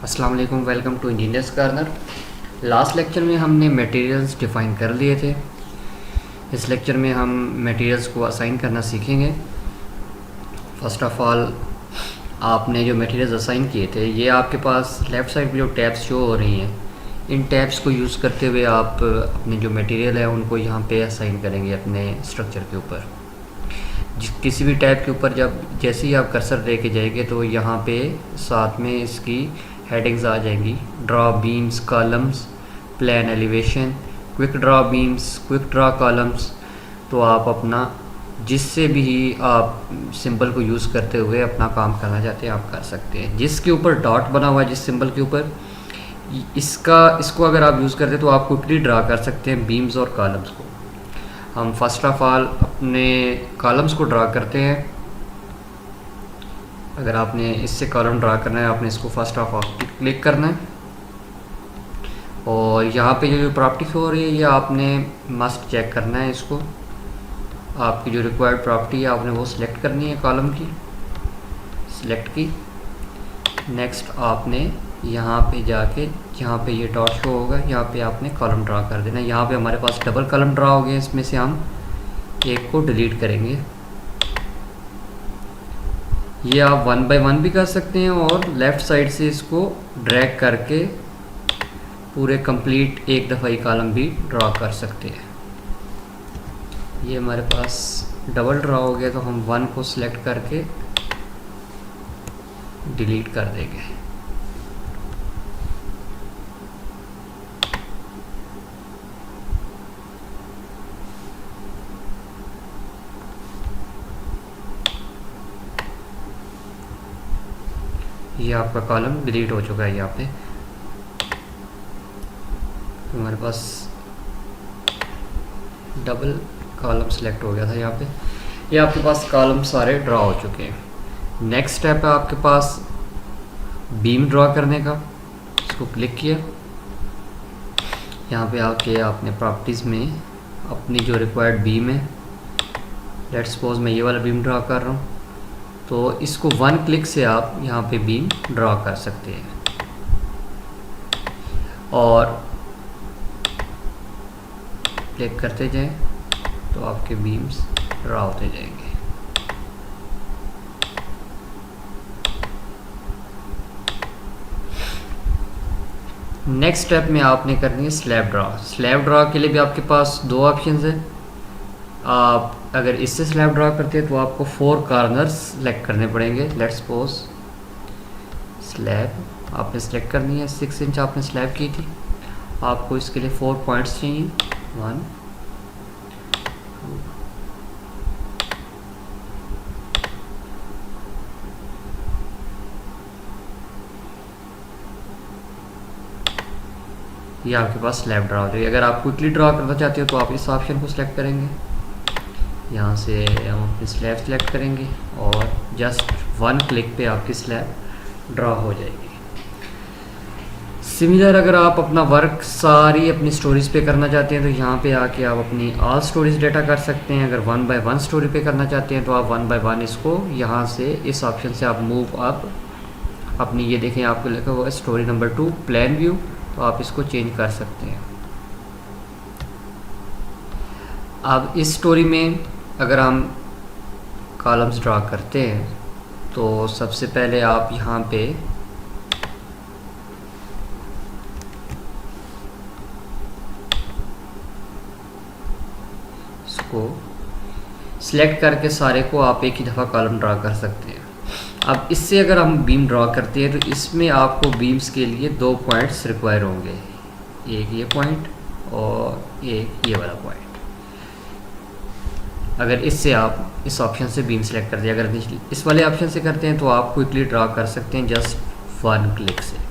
अस्सलाम वालेकुम, welcome to engineers corner. Last lecture में हमने मटेरियल्स डिफ़ाइन कर लिए थे। इस लेक्चर में हम मटेरियल्स को असाइन करना सीखेंगे। फ़र्स्ट ऑफ़ ऑल आपने जो मटेरियल्स असाइन किए थे, ये आपके पास लेफ़्ट साइड पे जो टैब्स शो हो रही हैं, इन टैब्स को यूज़ करते हुए आप अपने जो मटेरियल है उनको यहाँ पे असाइन करेंगे अपने स्ट्रक्चर के ऊपर। किसी भी टैब के ऊपर जब जैसे ही आप कर्सर लेके जाएंगे तो यहाँ पे साथ में इसकी हेडिंग्स आ जाएंगी। Draw beams, columns, plan elevation, quick draw beams, quick draw columns. तो आप अपना जिससे भी आप सिंबल को यूज़ करते हुए अपना काम करना चाहते हैं आप कर सकते हैं। जिसके ऊपर डॉट बना हुआ है, जिस सिंबल के ऊपर, इसको अगर आप यूज़ करते हैं तो आप क्विकली ड्रा कर सकते हैं बीम्स और कॉलम्स को। हम फर्स्ट ऑफ ऑल अपने कॉलम्स को ड्रा करते हैं। अगर आपने इससे कॉलम ड्रा करना है, आपने इसको फर्स्ट ऑफ ऑल क्लिक करना है और यहाँ पे जो प्रॉपर्टी शो हो रही है ये आपने मस्ट चेक करना है। इसको आपकी जो रिक्वायर्ड प्रॉपर्टी है आपने वो सिलेक्ट करनी है, कॉलम की सिलेक्ट की। नेक्स्ट आपने यहाँ पे जाके जहाँ पे ये डॉट शो होगा यहाँ पे आपने कॉलम ड्रा कर देना है। यहाँ पे हमारे पास डबल कॉलम ड्रा हो गया, इसमें से हम एक को डिलीट करेंगे। ये आप 1 बाय 1 भी कर सकते हैं और लेफ़्ट साइड से इसको ड्रैग करके पूरे कंप्लीट एक दफ़ा ही कॉलम भी ड्रा कर सकते हैं। ये हमारे पास डबल ड्रा हो गया तो हम 1 को सिलेक्ट करके डिलीट कर देंगे। ये आपका कॉलम डिलीट हो चुका है। यहाँ पे हमारे पास डबल कॉलम सेलेक्ट हो गया था। यहाँ पे ये आपके पास कॉलम सारे ड्रा हो चुके हैं। नेक्स्ट स्टेप है आपके पास बीम ड्रा करने का। इसको क्लिक किया, यहाँ पे आके आपने प्रॉपर्टीज़ में अपनी जो रिक्वायर्ड बीम है, लेट्स सपोज मैं ये वाला बीम ड्रा कर रहा हूँ, तो इसको 1 क्लिक से आप यहाँ पे बीम ड्रा कर सकते हैं और क्लिक करते जाएं तो आपके बीम्स ड्रा होते जाएंगे। नेक्स्ट स्टेप में आपने करनी है स्लैब ड्रा। स्लैब ड्रा के लिए भी आपके पास 2 ऑप्शंस हैं। आप अगर इससे स्लैब ड्रा करते हैं तो आपको 4 कॉर्नर्स सेलेक्ट करने पड़ेंगे। लेट्स सपोज स्लैब आपने सेलेक्ट करनी है, 6 इंच आपने स्लैब की थी, आपको इसके लिए 4 पॉइंट्स चाहिए। 1 2 ये आपके पास स्लैब ड्रा हो जाएगी। अगर आप क्विकली ड्रा करना चाहते हो तो आप इस ऑप्शन को सिलेक्ट करेंगे। यहाँ से हम अपनी स्लैब सेलेक्ट करेंगे और जस्ट 1 क्लिक पे आपकी स्लैब ड्रा हो जाएगी। सिमिलर अगर आप अपना वर्क सारी अपनी स्टोरीज पे करना चाहते हैं तो यहाँ पे आके आप अपनी ऑल स्टोरीज डेटा कर सकते हैं। अगर 1 बाय 1 स्टोरी पे करना चाहते हैं तो आप 1 बाय 1 इसको यहाँ से इस ऑप्शन से आप मूव अप अपनी, ये देखें आपको लिखा हुआ है स्टोरी नंबर 2 प्लान व्यू, तो आप इसको चेंज कर सकते हैं। अब इस स्टोरी में अगर हम कॉलम्स ड्रा करते हैं तो सबसे पहले आप यहाँ पे इसको सिलेक्ट करके सारे को आप एक ही दफ़ा कॉलम ड्रा कर सकते हैं। अब इससे अगर हम बीम ड्रा करते हैं तो इसमें आपको बीम्स के लिए 2 पॉइंट्स रिक्वायर होंगे, एक ये पॉइंट और एक ये वाला पॉइंट। अगर इससे आप इस ऑप्शन से बीम सेलेक्ट करते हैं, अगर इस वाले ऑप्शन से करते हैं तो आप क्विकली ड्रा कर सकते हैं जस्ट 1 क्लिक से।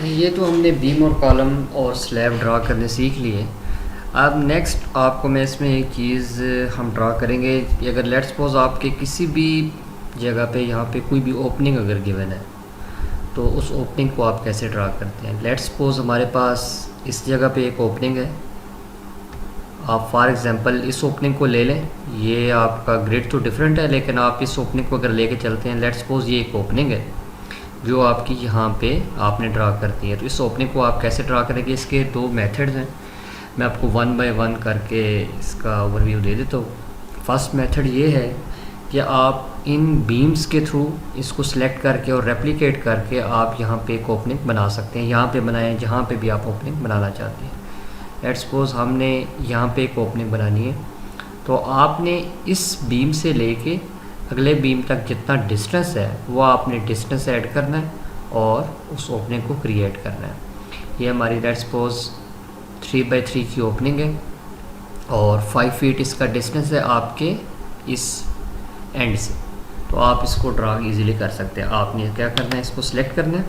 ये तो हमने बीम और कॉलम और स्लैब ड्रा करने सीख लिए। अब नेक्स्ट आपको मैं इसमें एक चीज़ हम ड्रा करेंगे। अगर लेट्स सपोज आपके किसी भी जगह पे यहाँ पे कोई भी ओपनिंग अगर गिवन है तो उस ओपनिंग को आप कैसे ड्रा करते हैं। लेट्स सपोज हमारे पास इस जगह पे एक ओपनिंग है, आप फॉर एग्ज़ाम्पल इस ओपनिंग को ले लें। ये आपका ग्रिड तो डिफरेंट है, लेकिन आप इस ओपनिंग को अगर लेके चलते हैं, लेट्स सपोज ये एक ओपनिंग है जो आपकी यहाँ पे आपने ड्रा करती है। तो इस ओपनिंग को आप कैसे ड्रा करेंगे, इसके दो मेथड्स हैं। मैं आपको वन बाय वन करके इसका ओवरव्यू दे देता हूँ। फर्स्ट मेथड ये है कि आप इन बीम्स के थ्रू इसको सिलेक्ट करके और रेप्लिकेट करके आप यहाँ पे एक ओपनिंग बना सकते हैं। यहाँ पे बनाएं जहाँ पे भी आप ओपनिंग बनाना चाहते हैं। लेट्स सपोज हमने यहाँ पे एक ओपनिंग बनानी है, तो आपने इस बीम से लेके अगले बीम तक जितना डिस्टेंस है वो आपने डिस्टेंस ऐड करना है और उस ओपनिंग को क्रिएट करना है। ये हमारी लेट्स सपोज 3x3 की ओपनिंग है और 5 फीट इसका डिस्टेंस है आपके इस एंड से। तो आप इसको ड्रा इजीली कर सकते हैं। आपने क्या करना है, इसको सिलेक्ट करना है।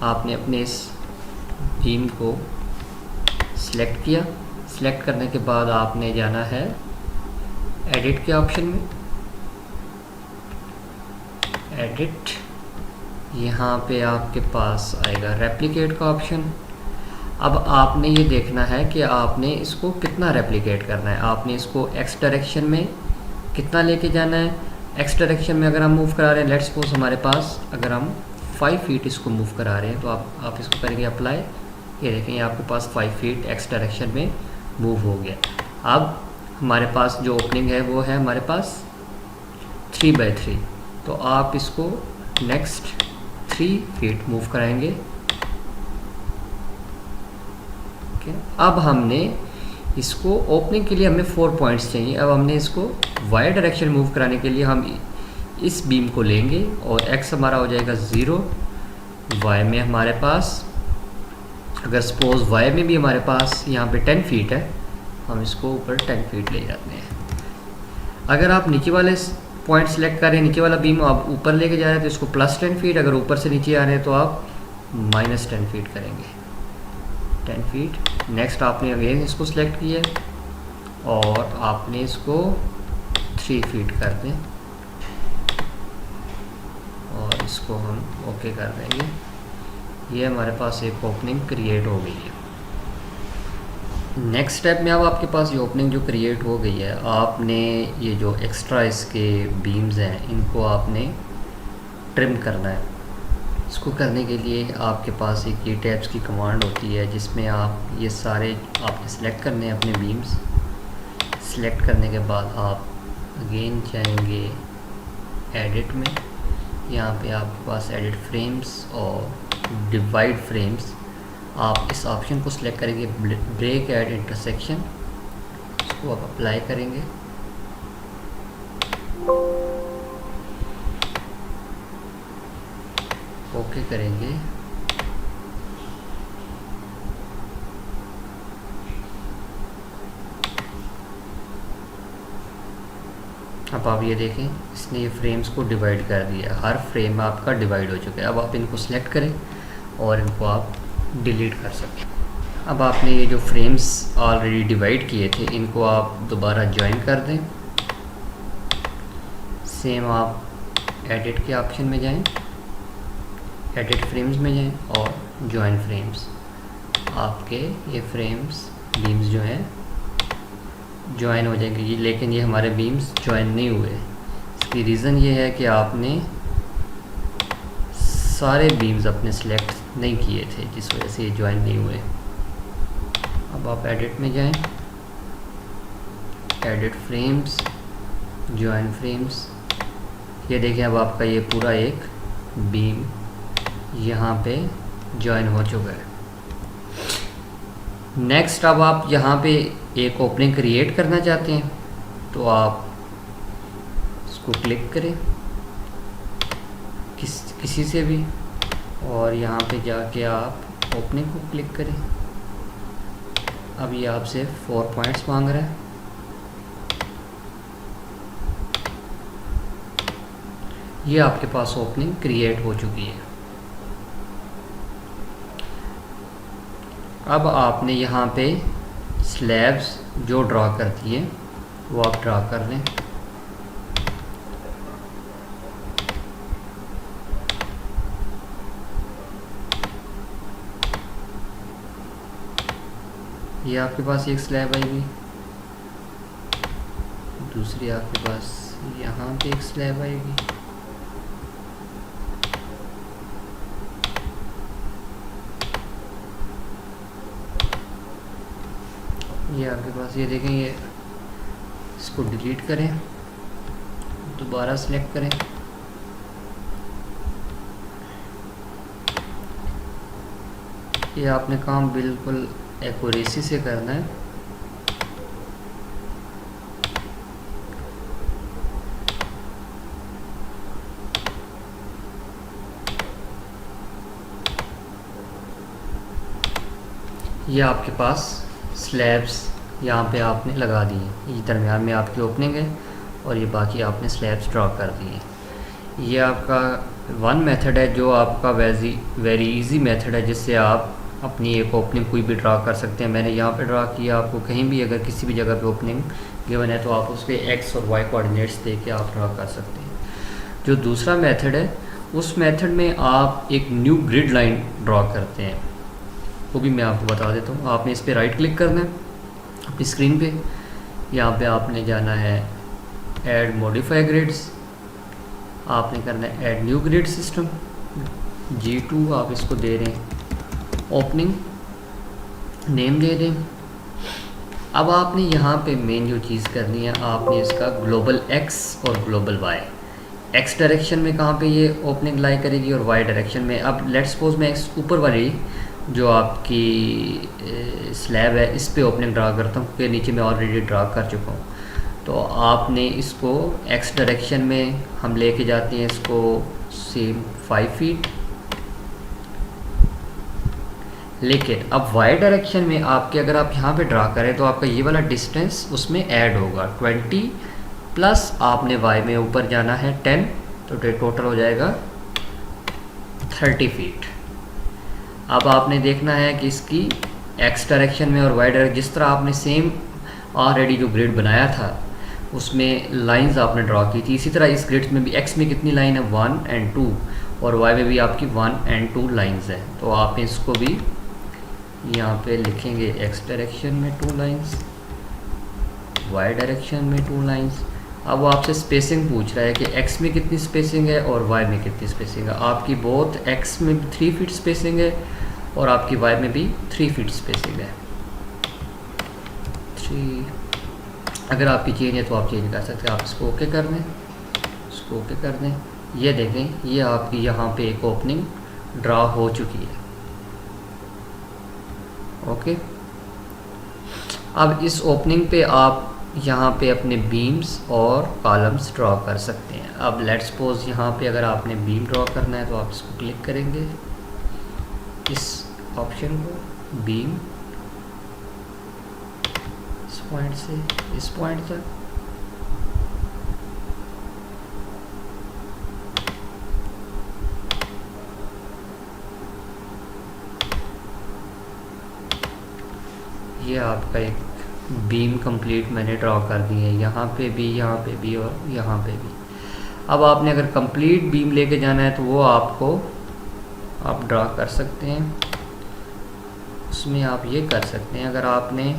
आपने अपने इस बीम को सिलेक्ट किया। सिलेक्ट करने के बाद आपने जाना है एडिट के ऑप्शन में। एडिट, यहाँ पे आपके पास आएगा रेप्लिकेट का ऑप्शन। अब आपने ये देखना है कि आपने इसको कितना रेप्लिकेट करना है। आपने इसको एक्स डायरेक्शन में कितना लेके जाना है। एक्स डायरेक्शन में अगर हम मूव करा रहे हैं, लेट्स सपोज हमारे पास अगर हम 5 फीट इसको मूव करा रहे हैं, तो आप इसको करेंगे अप्लाई। ये देखें, आपके पास 5 फीट एक्स डायरेक्शन में मूव हो गया। अब हमारे पास जो ओपनिंग है वो है हमारे पास 3x3। तो आप इसको नेक्स्ट 3 फीट मूव कराएंगे। ओके, अब हमने इसको ओपनिंग के लिए हमें 4 पॉइंट्स चाहिए। अब हमने इसको वाई डायरेक्शन मूव कराने के लिए हम इस बीम को लेंगे और एक्स हमारा हो जाएगा 0। वाई में हमारे पास अगर सपोज वाई में भी हमारे पास यहाँ पे 10 फीट है, हम इसको ऊपर 10 फीट ले जाते हैं। अगर आप नीचे वाले पॉइंट सेलेक्ट करें, नीचे वाला बीम आप ऊपर लेके जा रहे हैं तो इसको +10 फीट, अगर ऊपर से नीचे आ रहे हैं तो आप -10 फीट करेंगे। 10 फीट। नेक्स्ट आपने अगेन इसको सिलेक्ट किया और आपने इसको 3 फीट कर दें और इसको हम ओके कर देंगे। ये हमारे पास एक ओपनिंग क्रिएट हो गई है। नेक्स्ट स्टेप में अब आपके पास ये ओपनिंग जो क्रिएट हो गई है, आपने ये जो एक्स्ट्रा इसके बीम्स हैं इनको आपने ट्रिम करना है। इसको करने के लिए आपके पास एक ये टैब्स की कमांड होती है जिसमें आप ये सारे आपने सेलेक्ट करने हैं अपने बीम्स। सेलेक्ट करने के बाद आप अगेन जाएंगे एडिट में। यहाँ पे आपके पास एडिट फ्रेम्स और डिवाइड फ्रेम्स, आप इस ऑप्शन को सिलेक्ट करेंगे ब्रेक एट इंटरसेक्शन। इसको आप अप्लाई करेंगे। ओके करेंगे। अब आप ये देखें, इसने ये फ्रेम्स को डिवाइड कर दिया। हर फ्रेम आपका डिवाइड हो चुका है। अब आप इनको सिलेक्ट करें और इनको आप डिलीट कर सकते हैं। अब आपने ये जो फ्रेम्स ऑलरेडी डिवाइड किए थे इनको आप दोबारा ज्वाइन कर दें। सेम आप एडिट के ऑप्शन में जाएं, एडिट फ्रेम्स में जाएं और ज्वाइन फ्रेम्स। आपके ये फ्रेम्स बीम्स जो हैं ज्वाइन हो जाएंगे। लेकिन ये हमारे बीम्स ज्वाइन नहीं हुए। इसकी रीज़न ये है कि आपने सारे बीम्स अपने सिलेक्ट नहीं किए थे, जिस वजह से ये ज्वाइन नहीं हुए। अब आप एडिट में जाएं, एडिट फ्रेम्स, ज्वाइन फ्रेम्स। ये देखें, अब आपका ये पूरा एक बीम यहाँ पे ज्वाइन हो चुका है। नेक्स्ट अब आप यहाँ पे एक ओपनिंग क्रिएट करना चाहते हैं तो आप इसको क्लिक करें किसी से भी और यहाँ पे जाके आप ओपनिंग को क्लिक करें। अब ये आपसे 4 पॉइंट्स मांग रहा है। ये आपके पास ओपनिंग क्रिएट हो चुकी है। अब आपने यहाँ पे स्लैब्स जो ड्रा करती है वो आप ड्रा कर लें। ये आपके पास एक स्लैब आएगी, दूसरी आपके पास यहाँ पे एक स्लैब आएगी, ये आपके पास, ये देखें, ये इसको डिलीट करें, दोबारा सेलेक्ट करें, ये आपने काम बिल्कुल एक्यूरेसी से करना है। ये आपके पास स्लैब्स यहाँ पे आपने लगा दिए, ये दरमियान में आपकी ओपनिंग है और ये बाकी आपने स्लैब्स ड्रॉ कर दिए। ये आपका वन मेथड है जो आपका वेरी इजी मेथड है, जिससे आप अपनी एक ओपनिंग कोई भी ड्रा कर सकते हैं। मैंने यहाँ पे ड्रा किया, आपको कहीं भी अगर किसी भी जगह पे ओपनिंग गिवन है तो आप उसके एक्स और वाई कोऑर्डिनेट्स दे के आप ड्रा कर सकते हैं। जो दूसरा मेथड है, उस मेथड में आप एक न्यू ग्रिड लाइन ड्रा करते हैं, वो भी मैं आपको बता देता हूँ। आपने इस पर राइट क्लिक करना है अपनी स्क्रीन पे, यहाँ पे आपने जाना है ऐड मॉडिफाई ग्रिड्स, आपने करना है add new grid system G2, आप इसको दे रहे हैं ओपनिंग, नेम दे दें। अब आपने यहाँ पे मेन जो चीज़ करनी है, आपने इसका ग्लोबल X और ग्लोबल Y, X डायरेक्शन में कहाँ पे ये ओपनिंग लाई करेगी और Y डायरेक्शन में। अब लेट्स सपोज मैं ऊपर वाली जो आपकी स्लैब है इस पे ओपनिंग ड्रा करता हूँ, क्योंकि नीचे मैं ऑलरेडी ड्रा कर चुका हूँ। तो आपने इसको X डायरेक्शन में हम लेके जाते हैं इसको सेम 5 फीट, लेकिन अब Y डायरेक्शन में आपके अगर आप यहाँ पे ड्रा करें तो आपका ये वाला डिस्टेंस उसमें ऐड होगा 20 प्लस आपने Y में ऊपर जाना है 10, तो टोटल हो जाएगा 30 फीट। अब आपने देखना है कि इसकी X डायरेक्शन में और Y डायरेक्शन, जिस तरह आपने सेम ऑलरेडी जो ग्रिड बनाया था उसमें लाइंस आपने ड्रॉ की थी, इसी तरह इस ग्रिड में भी X में कितनी लाइन है 1 और 2, और Y में भी आपकी 1 और 2 लाइंस है। तो आप इसको भी यहाँ पे लिखेंगे X डायरेक्शन में 2 लाइंस, Y डायरेक्शन में 2 लाइंस। अब वो आपसे स्पेसिंग पूछ रहा है कि X में कितनी स्पेसिंग है और Y में कितनी स्पेसिंग है। आपकी बोथ X में 3 फीट स्पेसिंग है और आपकी Y में भी 3 फीट स्पेसिंग है। 3, अगर आपकी चेंज है तो आप चेंज कर सकते हैं। आप इसको ओके कर दें, इसको ओके कर दें। ये देखें, ये आपकी यहाँ पे एक ओपनिंग ड्रा हो चुकी है। ओके, अब इस ओपनिंग पे आप यहाँ पे अपने बीम्स और कॉलम्स ड्रॉ कर सकते हैं। अब लेट्स सपोज यहाँ पे अगर आपने बीम ड्रॉ करना है तो आप इसको क्लिक करेंगे, इस ऑप्शन को, बीम, इस पॉइंट से इस पॉइंट तक, ये आपका एक बीम कंप्लीट मैंने ड्रॉ कर दी है, यहाँ पे भी और यहाँ पे भी। अब आपने अगर कंप्लीट बीम लेके जाना है तो वो आपको आप ड्रॉ कर सकते हैं, उसमें आप ये कर सकते हैं। अगर आपने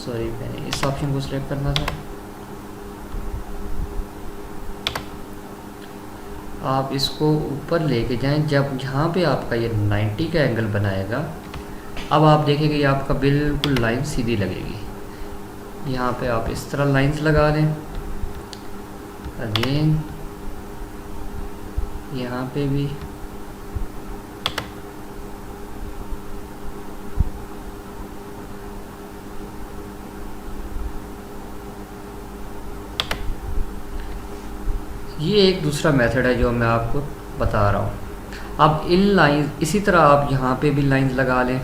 मैंने इस ऑप्शन को सिलेक्ट करना था, आप इसको ऊपर लेके जाएं, जब जहाँ पे आपका ये 90 का एंगल बनाएगा, अब आप देखेंगे ये आपका बिल्कुल लाइन सीधी लगेगी। यहाँ पे आप इस तरह लाइंस लगा दें, अगेन यहाँ पे भी, ये एक दूसरा मेथड है जो मैं आपको बता रहा हूँ। अब इन लाइन इसी तरह आप यहाँ पे भी लाइंस लगा लें।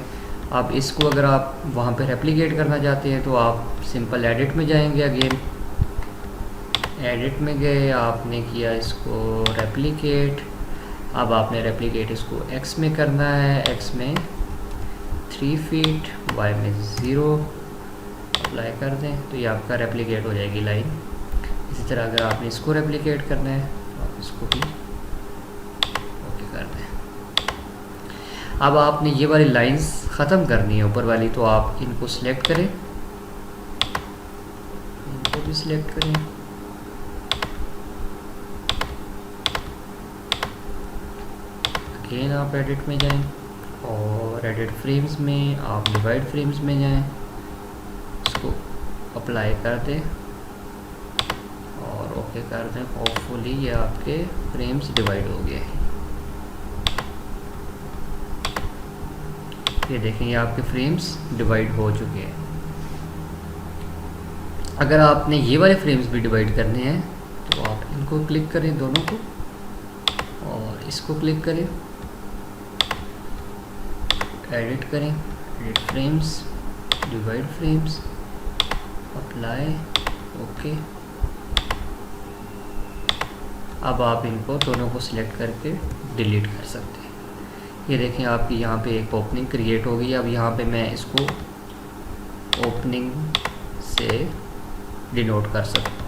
अब इसको अगर आप वहाँ पे रेप्लिकेट करना चाहते हैं तो आप सिंपल एडिट में जाएंगे, अगेन एडिट में गए, आपने किया इसको रेप्लिकेट। अब आपने रेप्लिकेट इसको X में करना है, X में 3 फीट, Y में 0, अप्लाई कर दें तो ये आपका रेप्लिकेट हो जाएगी लाइन। इसी तरह अगर आपने इसको रेप्लिकेट करना है तो आप इसको भी ओके कर दें। अब आपने ये वाली लाइंस ख़त्म करनी है ऊपर वाली, तो आप इनको सिलेक्ट करें, इनको भी सिलेक्ट करें, अगेन आप एडिट में जाएं और एडिट फ्रेम्स में आप डिवाइड फ्रेम्स में जाएं, इसको अप्लाई कर दें और ओके कर दें। होपफुली ये आपके फ्रेम्स डिवाइड हो गए हैं। ये देखें, ये आपके फ्रेम्स डिवाइड हो चुके हैं। अगर आपने ये वाले फ्रेम्स भी डिवाइड करने हैं तो आप इनको क्लिक करें, दोनों को, और इसको क्लिक करें, एडिट करें, edit frames, divide frames, apply, okay. अब आप इनको दोनों को सिलेक्ट करके डिलीट कर सकते हैं। ये देखें, आपकी यहाँ पे एक ओपनिंग क्रिएट हो गई। अब यहाँ पे मैं इसको ओपनिंग से डिनोट कर सकता हूँ।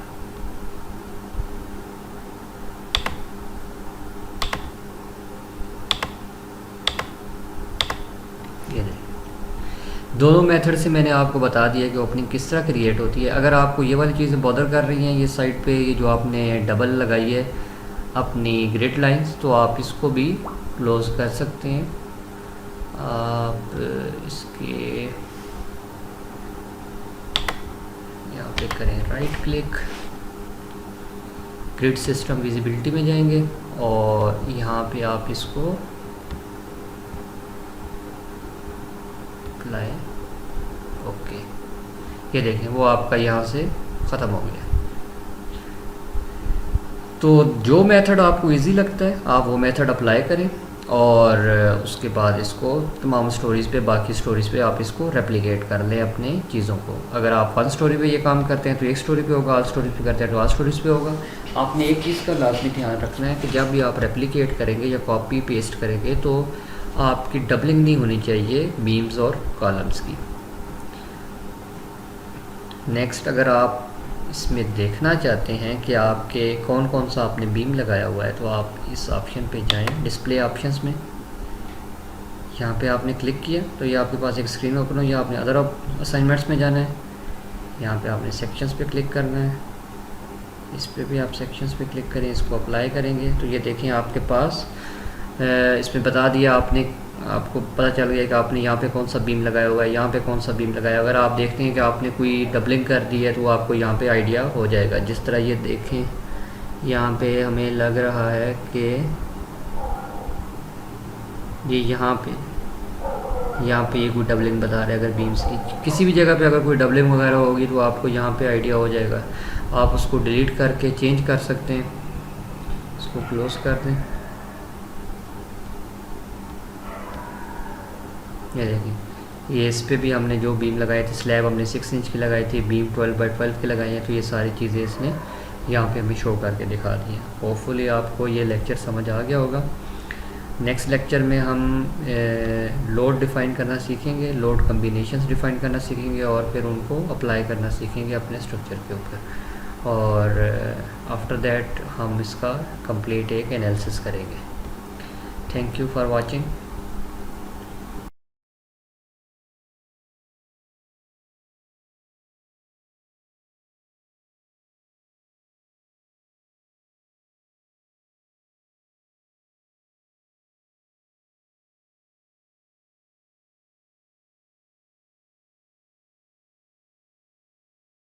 ये देखें, दोनों मेथड से मैंने आपको बता दिया कि ओपनिंग किस तरह क्रिएट होती है। अगर आपको ये वाली चीज़ें बॉदर कर रही हैं ये साइड पे, ये जो आपने डबल लगाई है अपनी ग्रिड लाइंस, तो आप इसको भी क्लोज कर सकते हैं। आप इसके यहाँ पे करें right click, grid system visibility में जाएंगे और यहाँ पे आप इसको अप्लाई, ओके। ये देखें, वो आपका यहाँ से ख़त्म हो गया। तो जो मेथड आपको इजी लगता है आप वो मेथड अप्लाई करें और उसके बाद इसको तमाम स्टोरीज़ पे, बाकी स्टोरीज़ पे आप इसको रेप्लिकेट कर लें अपने चीज़ों को। अगर आप वन स्टोरी पे ये काम करते हैं तो एक स्टोरी पे होगा, ऑल स्टोरीज पे करते हैं तो ऑल स्टोरीज पे होगा। आपने एक चीज़ का लाजमी ध्यान रखना है कि जब भी आप रेप्लिकेट करेंगे या कॉपी पेस्ट करेंगे तो आपकी डबलिंग नहीं होनी चाहिए बीम्स और कॉलम्स की। नेक्स्ट, अगर आप इसमें देखना चाहते हैं कि आपके कौन कौन सा आपने बीम लगाया हुआ है तो आप इस ऑप्शन पे जाएं, डिस्प्ले ऑप्शंस में। यहाँ पे आपने क्लिक किया तो ये आपके पास एक स्क्रीन ओपन हो, या आपने अदर असाइनमेंट्स में जाना है। यहाँ पे आपने सेक्शंस पे क्लिक करना है, इस पे भी आप सेक्शंस पे क्लिक करें, इसको अप्लाई करेंगे तो ये देखें आपके पास इसमें बता दिया, आपको पता चल गया कि आपने यहाँ पे कौन सा बीम लगाया हुआ है, यहाँ पे कौन सा बीम लगाया। अगर आप देखते हैं कि आपने कोई डबलिंग कर दी है तो आपको यहाँ पे आइडिया हो जाएगा। जिस तरह ये देखें, यहाँ पे हमें लग रहा है कि ये यहाँ पे ये कोई डबलिंग बता रहा है। अगर बीम्स की किसी भी जगह पे अगर कोई डबलिंग वगैरह होगी तो आपको यहाँ पे आइडिया हो जाएगा। आप उसको डिलीट करके चेंज कर सकते हैं। इसको क्लोज कर दें। ये देखिए, ये इस पे भी हमने जो बीम लगाए थे, स्लैब हमने 6 इंच की लगाई थी, बीम 12 बाई 12 की लगाई है, तो ये सारी चीज़ें इसने यहाँ पे हमें शो करके दिखा दी हैं। होपफुली आपको ये लेक्चर समझ आ गया होगा। नेक्स्ट लेक्चर में हम लोड डिफ़ाइन करना सीखेंगे, लोड कम्बिनेशंस डिफ़ाइन करना सीखेंगे और फिर उनको अप्लाई करना सीखेंगे अपने स्ट्रक्चर के ऊपर। और आफ्टर दैट हम इसका कंप्लीट एक एनालिसिस करेंगे। Thank you for watching.